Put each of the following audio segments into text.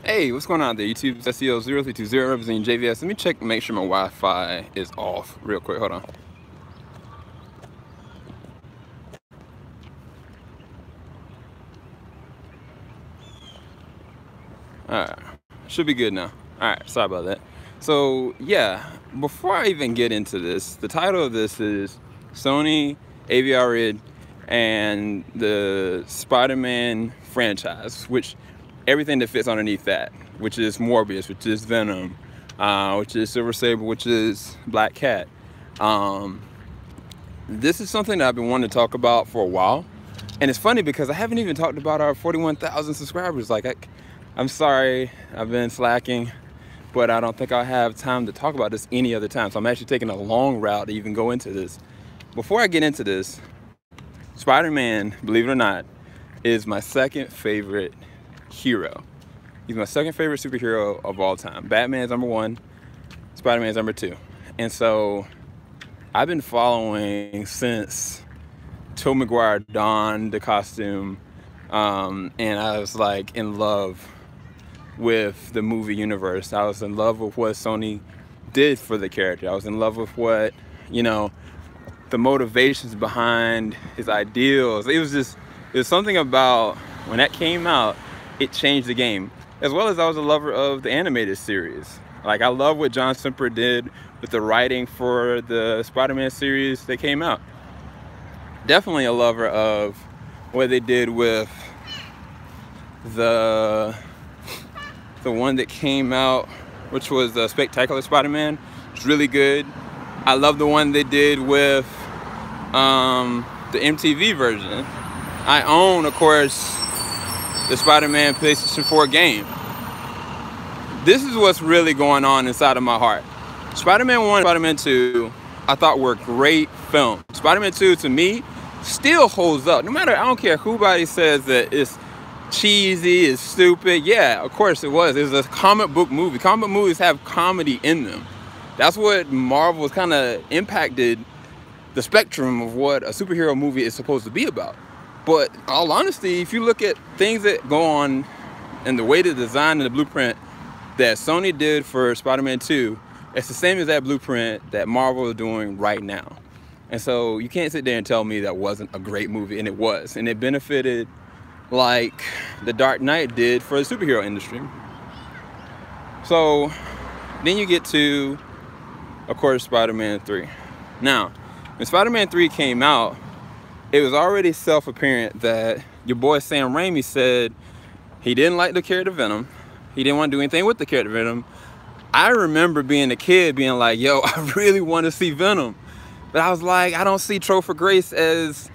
Hey, what's going on there, YouTube? It's SEO0320 representing JVS. Let me check and make sure my Wi-Fi is off real quick. Hold on. Alright, should be good now. Alright, sorry about that. So, yeah, before I even get into this, the title of this is SONY, Arad, and the Spider-Man franchise, which everything that fits underneath that, which is Morbius, which is Venom, which is Silver Sable, which is Black Cat. This is something that I've been wanting to talk about for a while, and it's funny because I haven't even talked about our 41,000 subscribers. Like, I'm sorry, I've been slacking, but I don't think I'll have time to talk about this any other time. So I'm actually taking a long route to even go into this. Before I get into this, Spider-Man, believe it or not, is my second favorite hero. He's my second favorite superhero of all time. Batman's number one, Spider-Man's number two. And so I've been following since Tobey Maguire donned the costume, and I was like in love with the movie universe. I was in love with what Sony did for the character. I was in love with what, you know, the motivations behind his ideals. It was something about when that came out, it changed the game. As well as I was a lover of the animated series. Like, I love what John Semper did with the writing for the Spider-Man series that came out. Definitely a lover of what they did with the one that came out, which was the Spectacular Spider-Man. It's really good. I love the one they did with the MTV version. I own, of course, the Spider-Man PlayStation 4 game. This is what's really going on inside of my heart. Spider-Man 1 and Spider-Man 2, I thought were great films. Spider-Man 2, to me, still holds up. No matter, I don't care who body says that it's cheesy, it's stupid. Yeah, of course it was. It was a comic book movie. Comic book movies have comedy in them. That's what Marvel's kind of impacted the spectrum of what a superhero movie is supposed to be about. But in all honesty, if you look at things that go on and the way the design and the blueprint that Sony did for Spider-Man 2, it's the same as that blueprint that Marvel is doing right now. And so you can't sit there and tell me that wasn't a great movie, and it was. And it benefited like The Dark Knight did for the superhero industry. So then you get to, of course, Spider-Man 3. Now, when Spider-Man 3 came out, it was already self-apparent that your boy Sam Raimi said he didn't like the character Venom. He didn't want to do anything with the character Venom. I remember being a kid being like, yo, I really want to see Venom. But I was like, I don't see Topher Grace as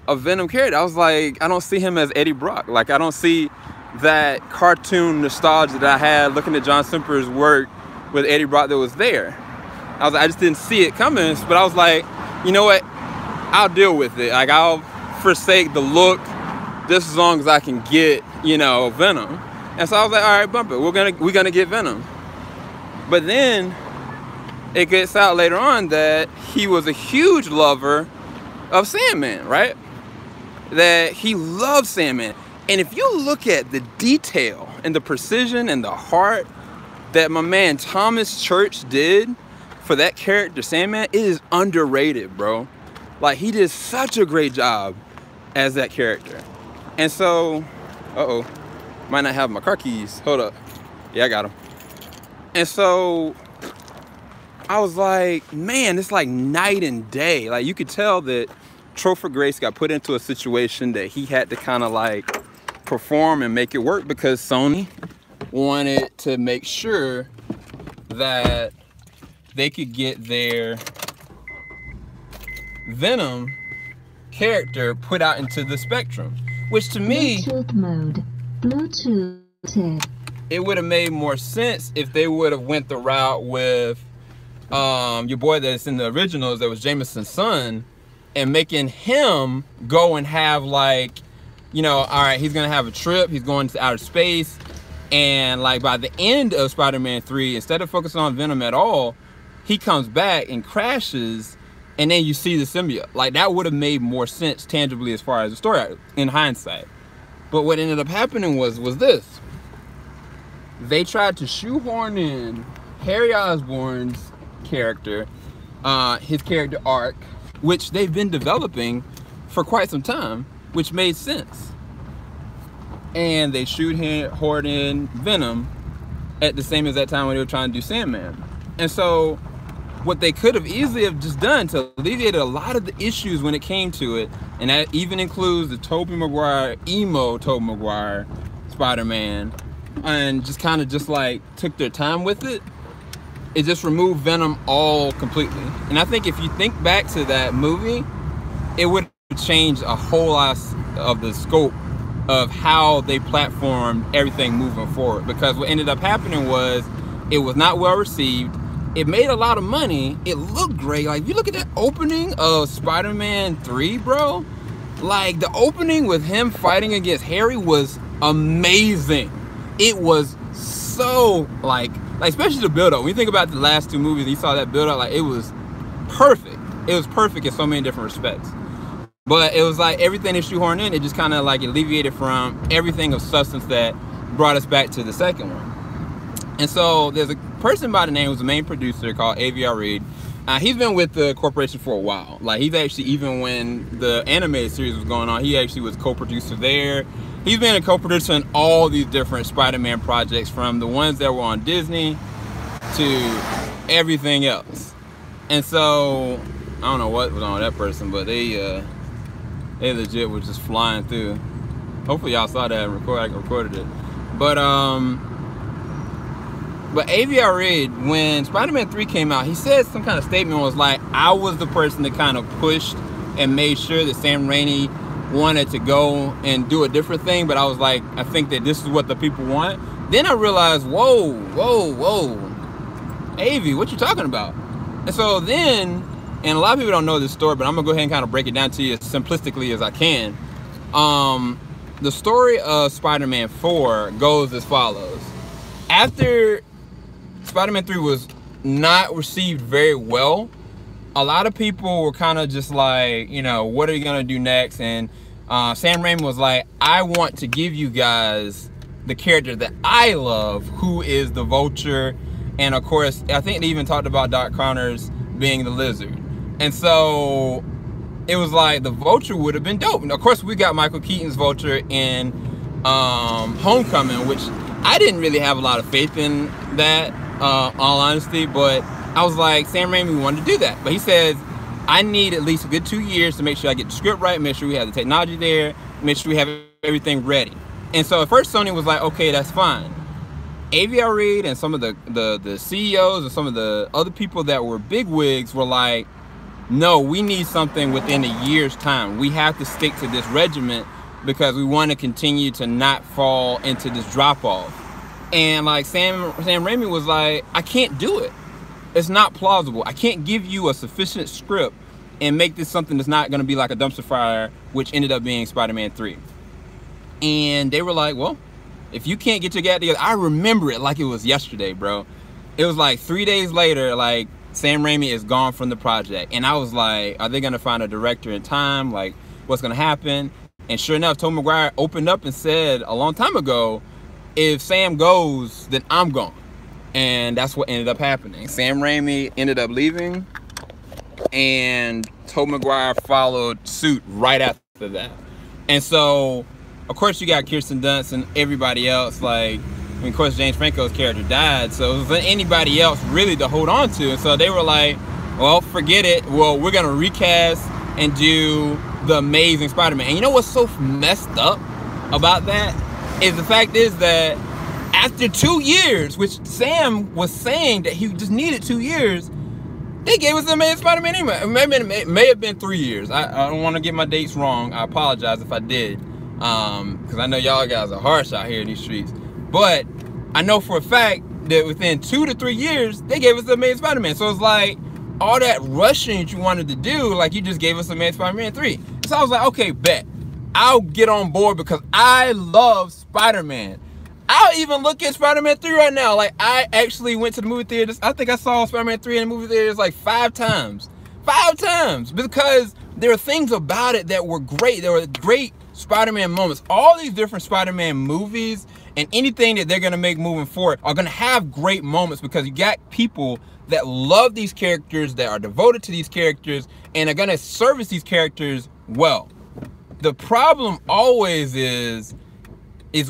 a Venom character. I was like, I don't see him as Eddie Brock. Like, I don't see that cartoon nostalgia that I had looking at John Semper's work with Eddie Brock that was there. I just didn't see it coming. But I was like, you know what? I'll deal with it. Like, I'll forsake the look just as long as I can get, you know, Venom. And so I was like, all right, bump it. We're gonna get Venom. But then it gets out later on that he was a huge lover of Sandman, right? That he loved Sandman. And if you look at the detail and the precision and the heart that my man Thomas Church did for that character Sandman, it is underrated, bro. Like, he did such a great job as that character. And so, might not have my car keys. Hold up. Yeah, I got them. And so I was like, man, it's like night and day. Like, you could tell that Topher Grace got put into a situation that he had to kind of like perform and make it work, because Sony wanted to make sure that they could get their Venom character put out into the spectrum, which to me, Bluetooth mode. Bluetooth. It would have made more sense if they would have went the route with your boy that's in the originals, that was Jameson's son, and making him go and have, like, you know, all right, he's gonna have a trip, he's going to outer space, and like by the end of Spider-Man 3, instead of focusing on Venom at all, he comes back and crashes, and then you see the symbiote. Like, that would have made more sense tangibly as far as the story in hindsight. But what ended up happening was this. they tried to shoehorn in Harry Osborn's character, his character arc, which they've been developing for quite some time, which made sense. And they shoehorned in Venom at the same exact time when they were trying to do Sandman. And so what they could have easily have just done to alleviate a lot of the issues when it came to it, and that even includes the Tobey Maguire, emo Tobey Maguire Spider-Man, and just kind of just like took their time with it, it just removed Venom all completely. And I think if you think back to that movie, it would change a whole lot of the scope of how they platformed everything moving forward. Because what ended up happening was it was not well received. It made a lot of money. It looked great. Like, if you look at that opening of Spider-Man 3, bro, like the opening with him fighting against Harry was amazing. It was so like especially the build-up. When you think about the last two movies, you saw that build-up, like it was perfect. It was perfect in so many different respects. But it was like everything they shoehorned in, it just kind of like alleviated from everything of substance that brought us back to the second one. And so there's a person by the name who's the main producer called Arad. He's been with the corporation for a while. Like, he's actually, even when the animated series was going on, he actually was co-producer there. He's been a co-producer in all these different Spider-Man projects, from the ones that were on Disney to everything else. And so I don't know what was on with that person, but they legit was just flying through. Hopefully y'all saw that and recorded it. But Avi Arad, when Spider-Man 3 came out, he said some kind of statement was like, I was the person that kind of pushed and made sure that Sam Raimi wanted to go and do a different thing, but I was like, I think that this is what the people want. Then I realized, whoa, Avi, what you talking about? And so then, and a lot of people don't know this story, but I'm gonna go ahead and kind of break it down to you as simplistically as I can. The story of Spider-Man 4 goes as follows. After Spider-Man 3 was not received very well, a lot of people were kind of just like, you know, what are you gonna do next? And Sam Raimi was like, I want to give you guys the character that I love, who is the Vulture. And of course, I think they even talked about Doc Connors being the Lizard. And so it was like the Vulture would have been dope. And of course, we got Michael Keaton's Vulture in Homecoming, which I didn't really have a lot of faith in that, all honesty, but I was like, Sam Raimi wanted to do that. But he says, I need at least a good 2 years to make sure I get the script right, make sure we have the technology there, make sure we have everything ready. And so at first Sony was like, okay, that's fine. Avi Arad and some of the CEOs and some of the other people that were bigwigs were like, no, we need something within a year's time. We have to stick to this regiment because we want to continue to not fall into this drop-off. And like Sam Raimi was like, I can't do it. It's not plausible. I can't give you a sufficient script and make this something that's not going to be like a dumpster fire, which ended up being Spider-Man 3. And they were like, well, if you can't get your guy together, I remember it like it was yesterday, bro. It was like 3 days later, like Sam Raimi is gone from the project. And I was like, are they going to find a director in time? Like, what's going to happen? And sure enough, Tobey Maguire opened up and said a long time ago, if Sam goes, then I'm gone. And that's what ended up happening. Sam Raimi ended up leaving, and Tobey Maguire followed suit right after that. And so, of course, you got Kirsten Dunst and everybody else. Like, I mean, of course, James Franco's character died, so it wasn't anybody else really to hold on to. And so they were like, well, forget it. Well, we're going to recast and do the Amazing Spider-Man. And you know what's so messed up about that? Is the fact is that after 2 years, which Sam was saying that he just needed 2 years, they gave us the Amazing Spider-Man anyway. It may have been 3 years. I don't want to get my dates wrong. I apologize if I did. Because I know y'all guys are harsh out here in these streets. But I know for a fact that within 2 to 3 years, they gave us the Amazing Spider-Man. So it's like, all that rushing that you wanted to do, like you just gave us the Amazing Spider-Man 3. So I was like, okay, bet. I'll get on board because I love Spider-Man. I'll even look at Spider-Man 3 right now. Like, I actually went to the movie theaters. I think I saw Spider-Man 3 in the movie theaters like 5 times. 5 times. Because there are things about it that were great. There were great Spider-Man moments. All these different Spider-Man movies And anything that they're going to make moving forward are going to have great moments, because you got people that love these characters, that are devoted to these characters, and are going to service these characters well. The problem always is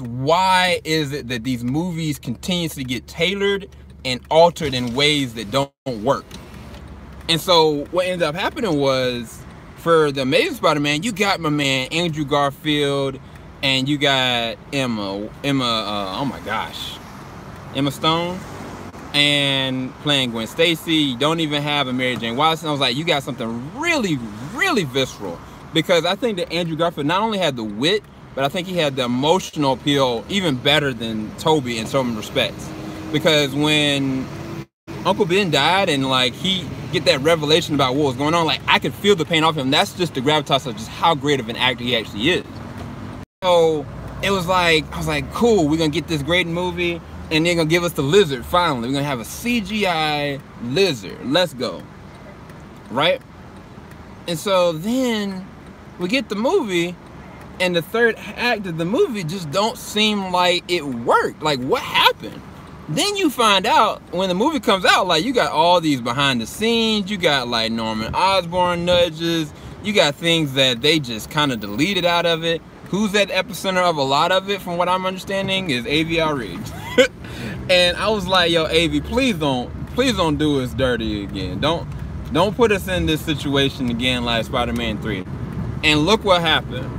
why is it that these movies continuously get tailored and altered in ways that don't work? And so what ended up happening was, for the Amazing Spider-Man, you got my man Andrew Garfield, and you got Emma Stone, and playing Gwen Stacy. You don't even have a Mary Jane Watson. I was like, you got something really, really visceral, because I think that Andrew Garfield not only had the wit, but I think he had the emotional appeal even better than Tobey in some respects. Because when Uncle Ben died and like he get that revelation about what was going on, like I could feel the pain off him. That's just the gravitas of just how great of an actor he actually is. So it was like, I was like, cool, we're gonna get this great movie, and they're gonna give us the lizard finally. We're gonna have a CGI lizard. Let's go. Right? And so then we get the movie, and the third act of the movie just don't seem like it worked. Like, what happened? Then you find out when the movie comes out, like, you got all these behind the scenes, you got like Norman Osborn nudges, you got things that they just kind of deleted out of it. Who's at the epicenter of a lot of it, from what I'm understanding, is Avi Riggs. And I was like, yo, Avi, please don't do us dirty again. Don't put us in this situation again like Spider-Man 3. And look what happened.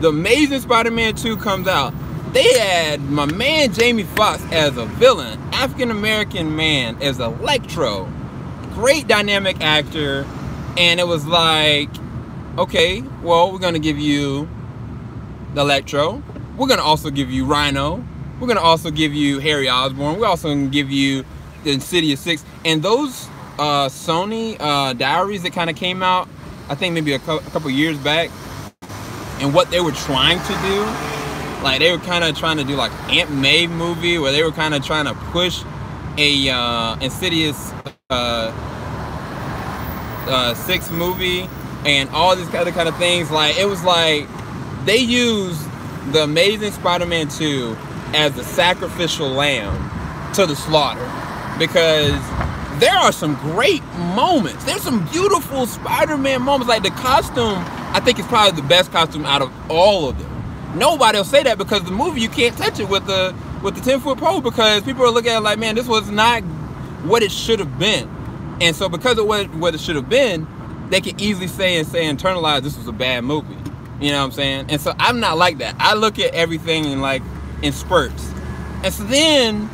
The Amazing Spider-Man 2 comes out. They had my man Jamie Foxx as a villain, African-American man as Electro. Great dynamic actor. And it was like, okay, well, we're gonna give you the Electro. We're gonna also give you Rhino. We're gonna also give you Harry Osborn. We're also gonna give you the Insidious 6. And those SONY diaries that kind of came out, I think maybe a couple years back, and what they were trying to do, like they were kind of trying to do like Aunt May movie, where they were kind of trying to push a Insidious 6 movie and all these other kind of things. Like, it was like they used the Amazing Spider-Man 2 as the sacrificial lamb to the slaughter, because there are some great moments. There's some beautiful Spider-Man moments. Like the costume, I think is probably the best costume out of all of them. Nobody will say that, because the movie, you can't touch it with the 10-foot pole, because people are looking at it like, man, this was not what it should have been. And so because of what it should have been, they can easily say internalize this was a bad movie. You know what I'm saying? And so I'm not like that. I look at everything in spurts. And so then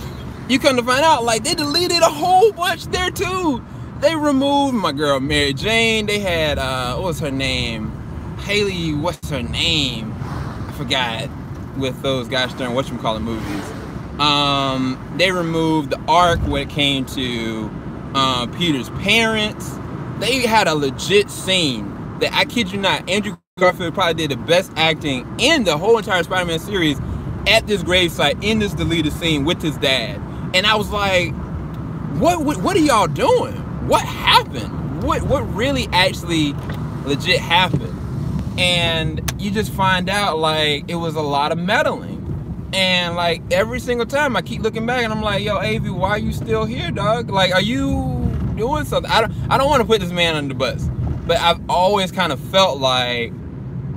you come to find out, like, they deleted a whole bunch there too. They removed my girl Mary Jane. They had what was her name? Haley, what's her name? I forgot. With those gosh darn whatchamacallit movies. They removed the arc when it came to Peter's parents. They had a legit scene that, I kid you not, Andrew Garfield probably did the best acting in the whole entire Spider-Man series at this gravesite in this deleted scene with his dad. And I was like, what are y'all doing? What happened? What really actually legit happened? And you just find out, like, it was a lot of meddling. And like every single time I keep looking back and I'm like, yo, Avi, why are you still here, dog? Like, are you doing something? I don't want to put this man under the bus, but I've always kind of felt like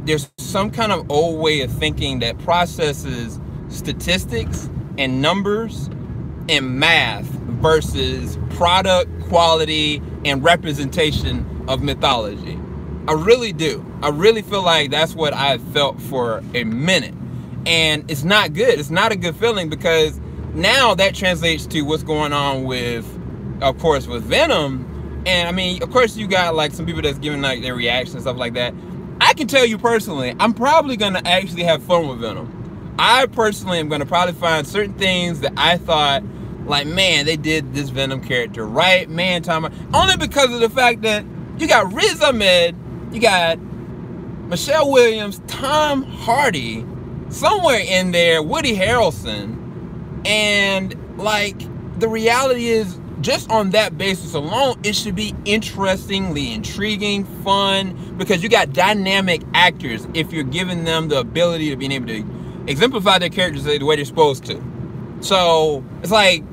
there's some kind of old way of thinking that processes statistics and numbers and math versus product quality and representation of mythology. I really do. I really feel like that's what I felt for a minute. And it's not good. It's not a good feeling, because now that translates to what's going on with, of course, with Venom. And I mean, of course, you got like some people that's giving like their reactions and stuff like that. I can tell you personally, I'm probably going to actually have fun with Venom. I personally am going to probably find certain things that I thought, like, man, they did this Venom character right, man, Tom. Only because of the fact that you got Riz Ahmed, you got Michelle Williams, Tom Hardy, somewhere in there, Woody Harrelson. And like, the reality is, just on that basis alone, it should be interestingly intriguing, fun, because you got dynamic actors if you're giving them the ability to being able to exemplify their characters the way they're supposed to. So it's like,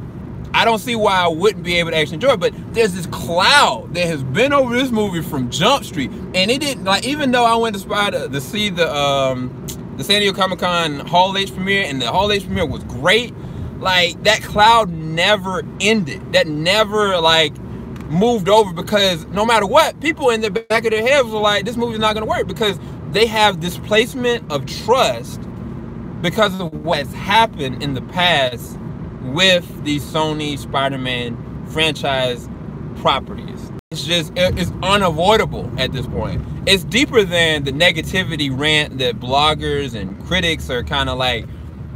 I don't see why I wouldn't be able to actually enjoy it. But there's this cloud that has been over this movie from Jump Street, and it didn't, like, even though I went to see the San Diego Comic-Con Hall H premiere, and the Hall H premiere was great, like, that cloud never ended. That never, like, moved over, because no matter what, people in the back of their heads were like, this movie's not going to work, because they have displacement of trust because of what's happened in the past with the Sony Spider-Man franchise properties. It's just, it's unavoidable at this point. It's deeper than the negativity rant that bloggers and critics are kind of like,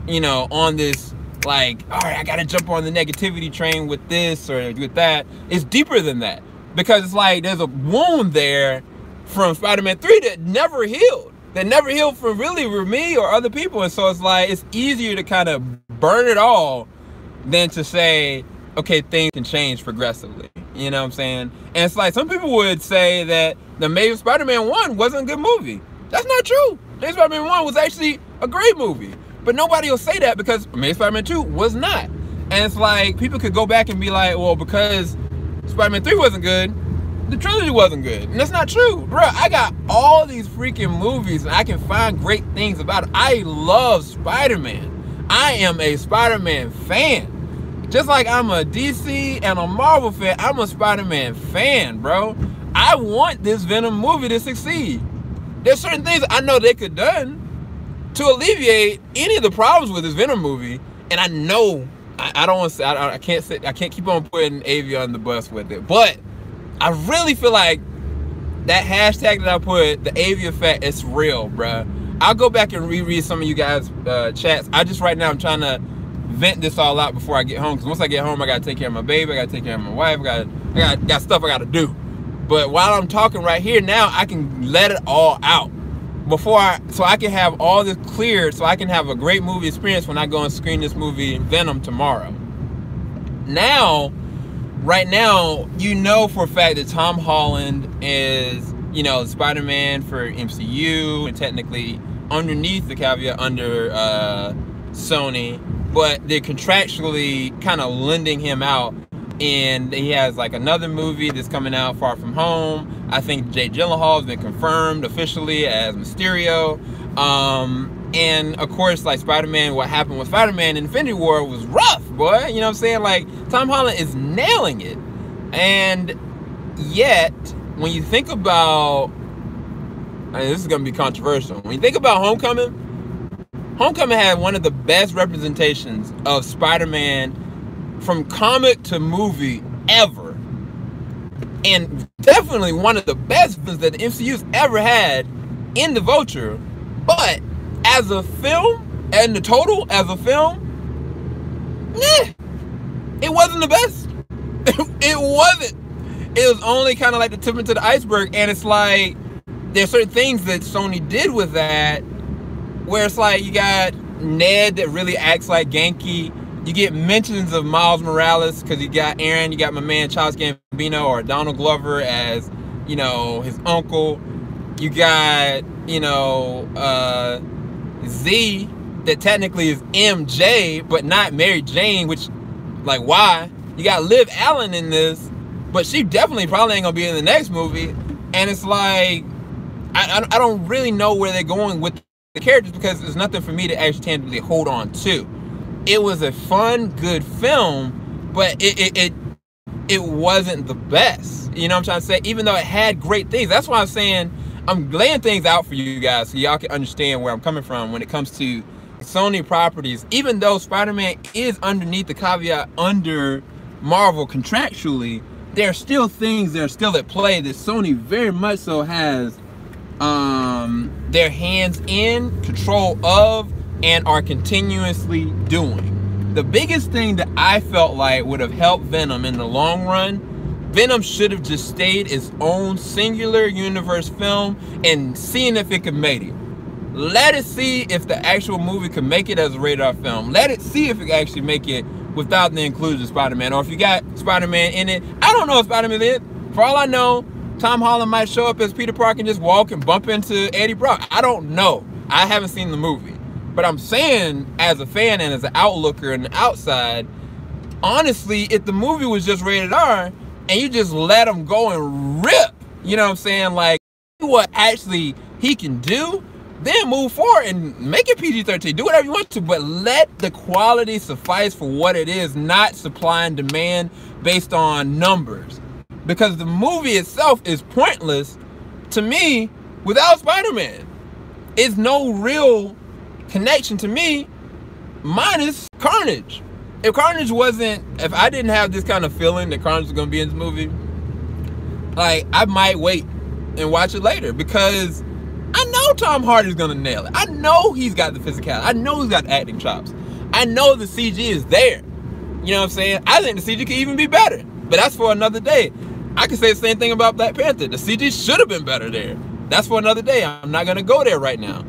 you know, on this, like, all right, I gotta jump on the negativity train with this or with that. It's deeper than that, because it's like there's a wound there from Spider-Man 3 that never healed. That never healed for really for me or other people. And so it's like, it's easier to kind of burn it all than to say, okay, things can change progressively. You know what I'm saying? And it's like, some people would say that the Amazing Spider-Man 1 wasn't a good movie. That's not true. Amazing Spider-Man 1 was actually a great movie. But nobody will say that, because Amazing Spider-Man 2 was not. And it's like, people could go back and be like, well, because Spider-Man 3 wasn't good, the trilogy wasn't good. And that's not true. Bruh, I got all these freaking movies and I can find great things about it. I love Spider-Man. I am a Spider-Man fan. Just like I'm a DC and a Marvel fan, I'm a Spider-Man fan, bro. I want this Venom movie to succeed. There's certain things I know they could have done to alleviate any of the problems with this Venom movie. And I know, I don't want to say, I can't keep on putting Avi on the bus with it. But I really feel like that hashtag that I put, the Avi effect, it's real, bruh. I'll go back and reread some of you guys' chats. Right now I'm trying to vent this all out before I get home, because once I get home, I gotta take care of my baby, I gotta take care of my wife, I got stuff I gotta do. But while I'm talking right here now, I can let it all out so I can have all this cleared, so I can have a great movie experience when I go and screen this movie Venom tomorrow. Right now, you know for a fact that Tom Holland is, you know, Spider-Man for MCU, and technically underneath the caveat under Sony, but they're contractually kind of lending him out, and he has like another movie that's coming out, Far From Home. I think Jake Gyllenhaal has been confirmed officially as Mysterio. And of course, like Spider-Man, what happened with Spider-Man in Infinity War was rough, boy. You know what I'm saying? Like, Tom Holland is nailing it. And yet, when you think about, this is going to be controversial. When you think about Homecoming had one of the best representations of Spider-Man from comic to movie ever. And definitely one of the best films that the MCU's ever had in The Vulture. But as a film, and the total as a film, it wasn't the best. It wasn't. It was only kind of like the tip into the iceberg. And it's like, there's certain things that Sony did with that, where it's like, you got Ned that really acts like Genki. You get mentions of Miles Morales, because you got Aaron, you got my man Charles Gambino or Donald Glover as, you know, his uncle. You got, you know, Z, that technically is MJ, but not Mary Jane, which, like, why? You got Liv Allen in this, but she definitely probably ain't gonna be in the next movie. And it's like, I don't really know where they're going with the characters, because there's nothing for me to actually tangibly hold on to. It was a fun, good film, but it wasn't the best. You know what I'm trying to say? Even though it had great things. That's why I'm saying, I'm laying things out for you guys so y'all can understand where I'm coming from when it comes to Sony properties. Even though Spider-Man is underneath the caveat under Marvel contractually, there are still things that are still at play that Sony very much so has their hands in, control of, and are continuously doing. The biggest thing that I felt like would have helped Venom in the long run, Venom should have just stayed its own singular universe film and seeing if it could make it. Let it see if the actual movie could make it as a rated R film. Let it see if it can actually make it without the inclusion of Spider-Man. Or if you got Spider-Man in it, I don't know if Spider-Man is it. For all I know, Tom Holland might show up as Peter Parker and just walk and bump into Eddie Brock. I don't know. I haven't seen the movie. But I'm saying, as a fan and as an outlooker and outside, honestly, if the movie was just rated R and you just let him go and rip, you know what I'm saying, like, what actually he can do, then move forward and make it PG-13. Do whatever you want to, but let the quality suffice for what it is, not supply and demand based on numbers. Because the movie itself is pointless to me without Spider-Man. It's no real connection to me minus Carnage. If I didn't have this kind of feeling that Carnage was going to be in this movie, like, I might wait and watch it later, because I know Tom Hardy's gonna nail it. I know he's got the physicality. I know he's got the acting chops. I know the CG is there. You know what I'm saying? I think the CG could even be better, but that's for another day. I can say the same thing about Black Panther. The CG should have been better there. That's for another day. I'm not gonna go there right now.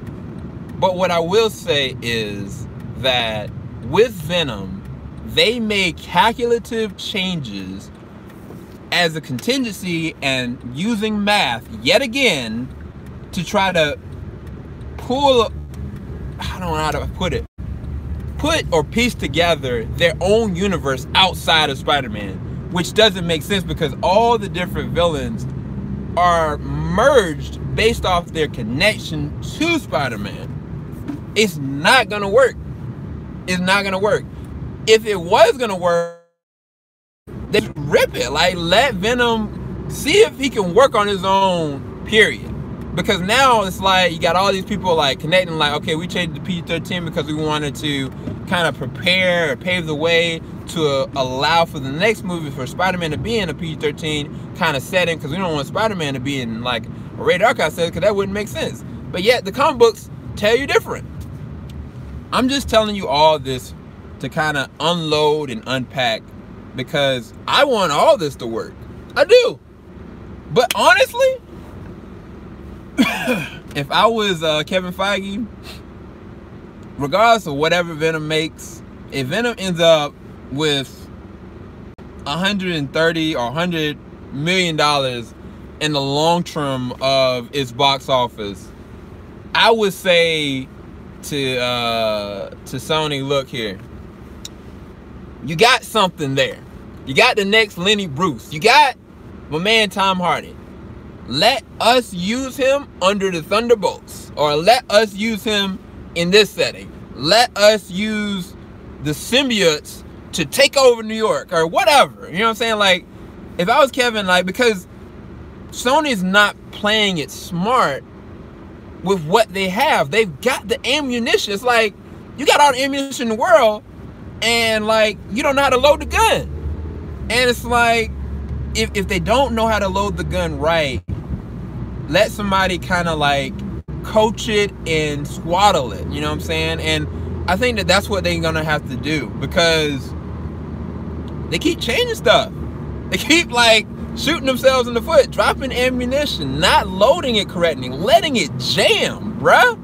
But what I will say is that with Venom, they made calculative changes as a contingency and using math yet again to try to pull, I don't know how to put or piece together their own universe outside of Spider-Man, which doesn't make sense because all the different villains are merged based off their connection to Spider-Man. It's not gonna work. It's not gonna work. If it was gonna work, then rip it. Like, let Venom see if he can work on his own, period. Because now it's like you got all these people like connecting, like, okay, we changed the PG-13 because we wanted to kind of prepare or pave the way to allow for the next movie for Spider-Man to be in a PG-13 kind of setting, because we don't want Spider-Man to be in like a rated R kind of setting, because that wouldn't make sense. But yet the comic books tell you different. I'm just telling you all this to kind of unload and unpack, because I want all this to work. I do. But honestly, if I was Kevin Feige, regardless of whatever Venom makes, if Venom ends up with 130 or 100 million dollars in the long term of its box office, I would say to Sony, look here, you got something there. You got the next Lenny Bruce. You got my man Tom Hardy. Let us use him under the Thunderbolts, or let us use him in this setting. Let us use the symbiotes to take over New York or whatever. You know what I'm saying? Like, if I was Kevin, like, because Sony's not playing it smart with what they have. They've got the ammunition. It's like, you got all the ammunition in the world, and like, you don't know how to load the gun. And it's like, if they don't know how to load the gun right, let somebody kind of like coach it and swaddle it, you know what I'm saying? And I think that that's what they're gonna have to do, because they keep changing stuff. They keep like shooting themselves in the foot, dropping ammunition, not loading it correctly, letting it jam, bruh.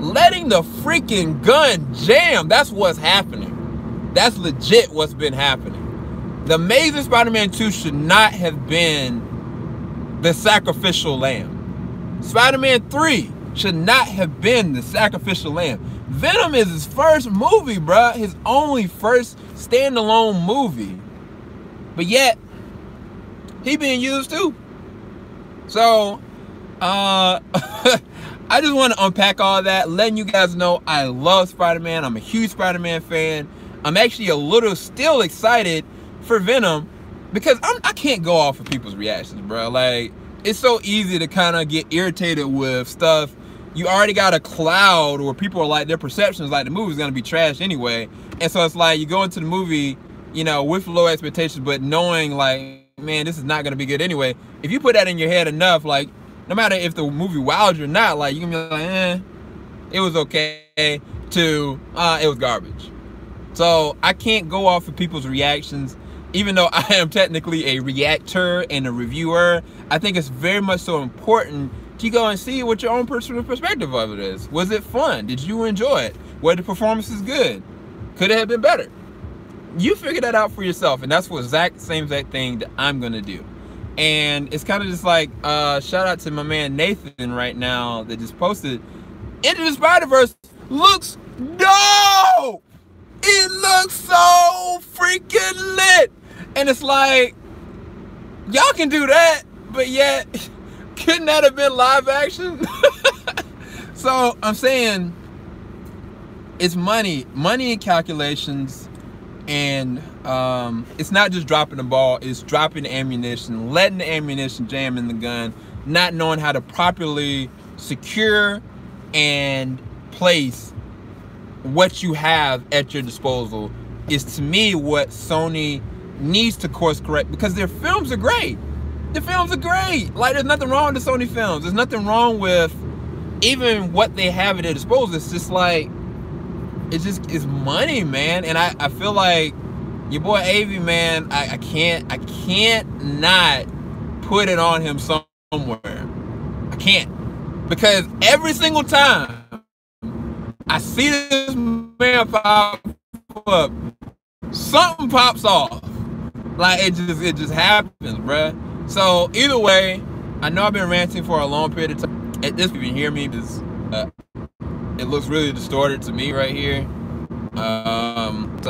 Letting the freaking gun jam. That's what's happening. That's legit what's been happening. The Amazing Spider-Man 2 should not have been the sacrificial lamb. Spider-Man 3 should not have been the sacrificial lamb. Venom is his first movie, bruh. His only first standalone movie. But yet, he being used too. So, I just want to unpack all that, letting you guys know I love Spider-Man. I'm a huge Spider-Man fan. I'm actually a little still excited for Venom, because I can't go off of people's reactions, bro. Like, it's so easy to kind of get irritated with stuff. You already got a cloud where people are like, their perceptions like the movie's gonna be trash anyway, and so it's like you go into the movie, you know, with low expectations, but knowing like, man, this is not gonna be good anyway. If you put that in your head enough, like, no matter if the movie wowed you or not, like, you can be like, it was okay, to it was garbage. So I can't go off of people's reactions. Even though I am technically a reactor and a reviewer, I think it's very much so important to go and see what your own personal perspective of it is. Was it fun? Did you enjoy it? Were the performances good? Could it have been better? You figure that out for yourself, and that's what same exact thing that I'm gonna do. And it's kind of just like, shout out to my man Nathan right now that just posted Into the Spider-Verse looks dope. It looks so freaking lit. And it's like, y'all can do that, but yet, couldn't that have been live action? So I'm saying, it's money and calculations, and it's not just dropping the ball, it's dropping the ammunition, letting the ammunition jam in the gun, not knowing how to properly secure and place what you have at your disposal is, to me, what Sony needs to course correct, because their films are great. The films are great. Like, there's nothing wrong with the Sony films. There's nothing wrong with even what they have at their disposal. It's just like, it's money, man. And I feel like your boy Avi, man, I can't not put it on him somewhere. I can't. Because every single time I see this man pop up, something pops off. Like, it just happens, bruh. So either way, I know I've been ranting for a long period of time. At this, if you can hear me, because it looks really distorted to me right here. So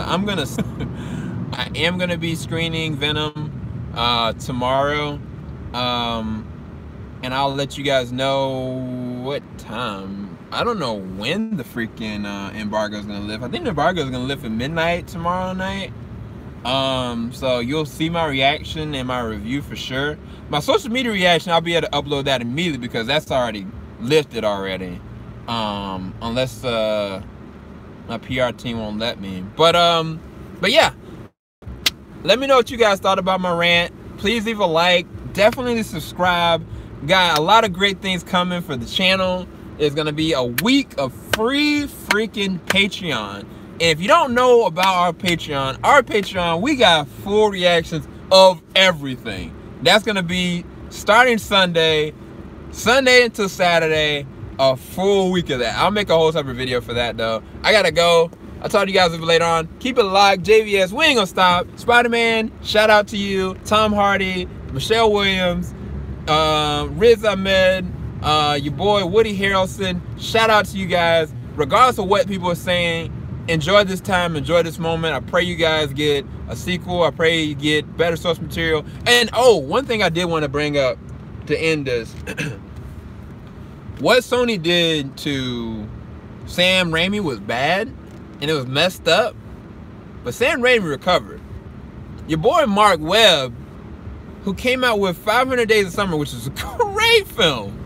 I am gonna be screening Venom tomorrow, and I'll let you guys know what time. I don't know when the freaking embargo is gonna lift. I think the embargo is gonna lift at midnight tomorrow night. So you'll see my reaction and my review for sure. My social media reaction, I'll be able to upload that immediately because that's already lifted already. Unless my PR team won't let me. But yeah. Let me know what you guys thought about my rant. Please leave a like. Definitely subscribe. Got a lot of great things coming for the channel. There's gonna be a week of free freaking Patreon. And if you don't know about our Patreon, we got full reactions of everything. That's gonna be starting Sunday until Saturday, a full week of that. I'll make a whole separate video for that though. I gotta go. I'll talk to you guys later on. Keep it locked. JVS, we ain't gonna stop. Spider-Man, shout out to you. Tom Hardy, Michelle Williams, Riz Ahmed, your boy Woody Harrelson. Shout out to you guys. Regardless of what people are saying, enjoy this time, enjoy this moment. I pray you guys get a sequel. I pray you get better source material. And oh, one thing I did want to bring up to end this. What Sony did to Sam Raimi was bad and it was messed up, but Sam Raimi recovered. Your boy Mark Webb, who came out with 500 Days of Summer, which is a great film,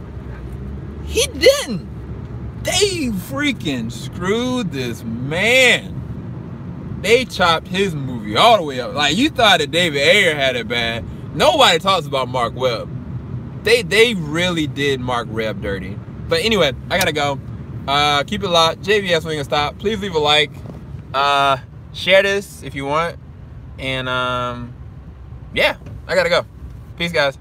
he didn't. They freaking screwed this man. They chopped his movie all the way up. Like, you thought that David Ayer had it bad. Nobody talks about Mark Webb. They really did Mark Webb dirty. But anyway, I gotta go. Keep it locked. JVS, we ain't gonna stop. Please leave a like. Share this if you want. And yeah, I gotta go. Peace, guys.